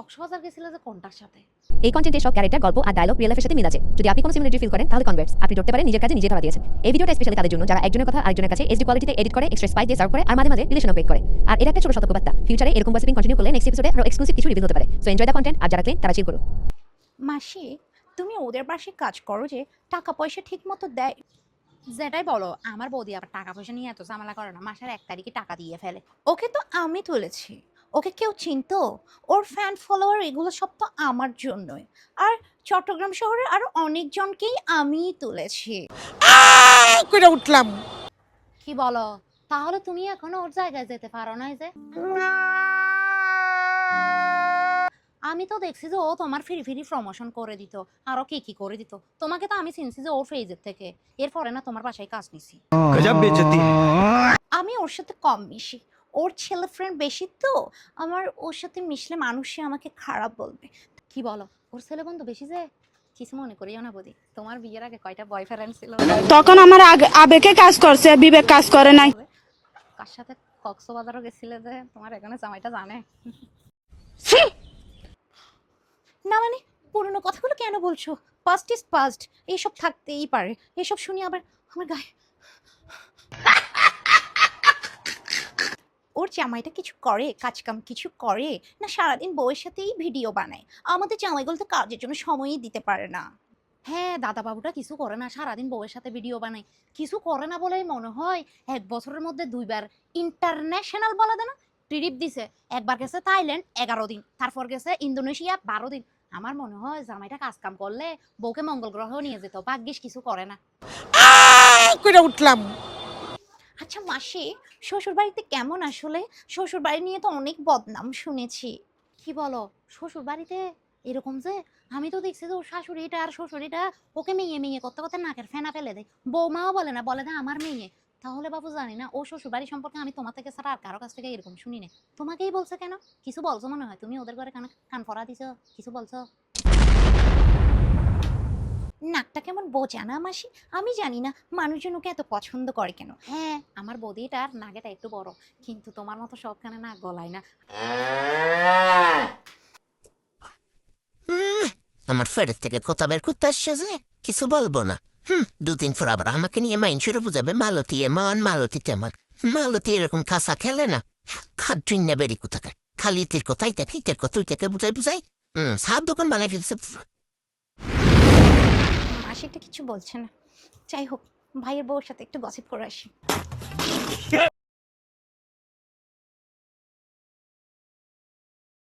কক্সবাজার গেছিলে যে কোনটার সাথে? এই কন্টেন্টে সব ক্যারেক্টার, গল্প আর ডায়লগ রিয়েল লাইফের সাথে মিল আছে। যদি আপনি কোনো সিমিলারিটি ফিল করেন তাহলে কনগ্রেটস, আপনি ধরতে পারেন নিজের কাজে নিজে ধরা দিয়েছেন। এই ভিডিওটা স্পেশালি তাদের জন্য যারা একজনের কথা আরেকজনের কাছে এইচডি কোয়ালিটিতে এডিট করে, এক্সট্রা স্পাইস দিয়ে সার্ভ করে আর মাঝে মাঝে রিলেশন ব্রেক করে। আর এটা একটা ছোট সতর্কবার্তা, ফিউচারে এরকম গসিপিং কন্টিনিউ করলে নেক্সট এপিসোডে আরো এক্সক্লুসিভ কিছু রিভিল হতে পারে। সো এনজয় দ্য কন্টেন্ট, আর যারা ক্লিন তারা চিল করুন। মাসি, তুমি ওদের বাসায় কাজ করো যে টাকা পয়সা ঠিক মতো দেয়? যেটাই বলো, আমার বৌদি আবার টাকা পয়সা নিয়ে এত ঝামেলা করে না, মাসের 1 তারিখে টাকা দিয়ে ফেলে। ওকে তো আমি তুলেছি, ওকে কেউ চিনতো? ওর ফ্যান ফলোয়ার এগুলো সব তো আমার জন্যই। আর চট্টগ্রাম শহরে আরো অনেকজনকেই আমিই তুলেছি। করে উঠলাম। কি বলো? তাহলে তুমি এখনো ওর জায়গায় যেতে পারো না? যে আমি তো দেখছি যে ও তোমার ফ্রি ফ্রি প্রমোশন করে দিত, আরো কি করে দিত। তোমাকে তো আমি চিনছি যে ওর ফেজের থেকে, এরপরে না তোমার বাসায় কাজ নিছি। गजब बेइज्जती है। আমি ওর সাথে কম মিশি, ওর ছেলে ফ্রেন্ড বেশি তো আমার, ওর সাথে মিশলে মানুষে আমাকে খারাপ বলবে। কি বলো? ওর ছেলে বন্ধু বেশি যে? কিছু মনে করিও না বৌদি, তোমার বিয়ের আগে কয়টা বয়ফ্রেন্ড ছিল? তখন আমার আবেগে কাজ করছে, বিবেক কাজ করে নাই। কার সাথে কক্সবাজারও গেছিলে যে তোমার এখানে জামাইটা জানে না? মানে পুরনো কথাগুলো কেন বলছো? পাস্ট ইজ পাস্ট, এইসব থাকতেই পারে। এসব শুনি আবার আমার গায়ে। ওর জামাইটা কিছু করে, কাজকাম কিছু করে না? সারাদিন বউয়ের সাথেই ভিডিও বানায়। আমাদের জামাইগুলো তো কাজের জন্য সময়ই দিতে পারে না। হ্যাঁ, দাদা বাবুটা কিছু করে না, সারাদিন বউয়ের সাথে ভিডিও বানায়। কিছু করে না বলেই মনে হয় 1 বছরের মধ্যে 2বার ইন্টারন্যাশনাল বলা দেয় না ট্রিপ দিছে। একবার গেছে থাইল্যান্ড 11 দিন, তারপর গেছে ইন্দোনেশিয়া 12 দিন। আমার মনে হয় জামাইটা কাজ কাম করলে বউকে মঙ্গল গ্রহ নিয়ে যেত, ভাগ্যিস কিছু করে না। করে উঠলাম। আচ্ছা মাসি, শ্বশুর বাড়িতে কেমন আসলে? শ্বশুর বাড়ি নিয়ে তো অনেক বদনাম শুনেছি। কি বলো? শ্বশুর বাড়িতে এরকম যে? আমি তো দেখছি যে ওর শাশুড়িটা আর শ্বশুরিটা ওকে মেয়ে মেয়ে করতে করতে নাকের ফেনা ফেলে দেয়। বৌমাও বলে না, বলে না আমার মেয়ে। তাহলে বাবু জানি না, ও শ্বশুর বাড়ি সম্পর্কে আমি তোমার থেকে ছাড়া আর কারো কাছ থেকে এরকম শুনি না। তোমাকেই বলছে কেন? কিছু বলছো মনে হয়, তুমি ওদের ঘরে কান পরা দিছো, কিছু বলছো? নাকটা কেমন বোঝা না মাসি? আমি জানি না মানুষজন ওকে এত পছন্দ করে কেন। হ্যাঁ, আমার বৌদিটার নাগেটা একটু বড়, কিন্তু তোমার মতো সবখানে নাক গলায় না। আমার ফেরের থেকে কোথা বের করতে আসছে যে কিছু বলবো না। 2 দিন পর আবার আমাকে নিয়ে মাইনসুরে বুঝাবে মালতী এমন, মালতী তেমন। মালতী এরকম কাঁচা খেলে না, খাদ্রিন না বেরি কোথাকার। খালি তীর কোথায় দেখি, তীর কোথায় থেকে বুঝাই সাত দোকান বানাই ফেলছে। মাসিটা কিছু বলছে না। যাই হোক, ভাইয়ের বউর সাথে একটু গসিপ করে আসি।